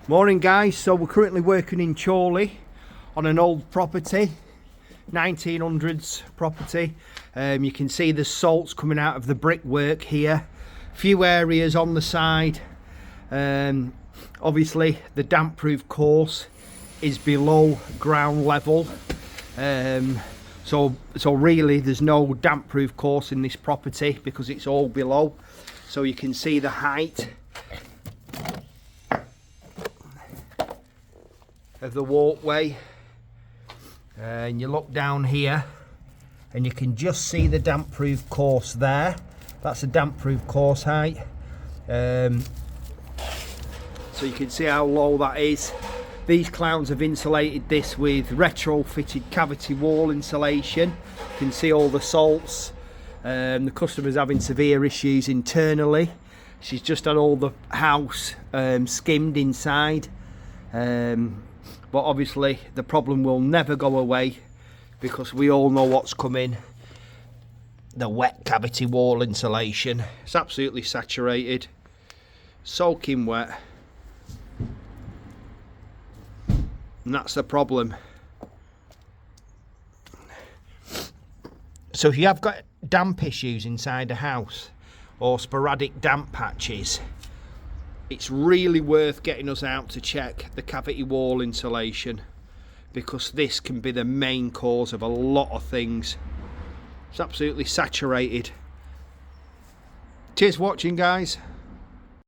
Morning guys, so we're currently working in Chorley on an old property, 1900s property. You can see the salts coming out of the brickwork here. Few areas on the side. Obviously the damp proof course is below ground level. So really there's no damp proof course in this property because it's all below. So you can see the height of the walkway, and you look down here and you can just see the damp proof course there. That's a damp proof course height, so you can see how low that is. These clowns have insulated this with retrofitted cavity wall insulation. You can see all the salts. The customer's having severe issues internally. She's just had all the house skimmed inside. But obviously the problem will never go away because we all know what's coming. The wet cavity wall insulation. It's absolutely saturated, soaking wet, and that's the problem. So if you have got damp issues inside a house or sporadic damp patches, it's really worth getting us out to check the cavity wall insulation, because this can be the main cause of a lot of things. It's absolutely saturated. Cheers for watching, guys.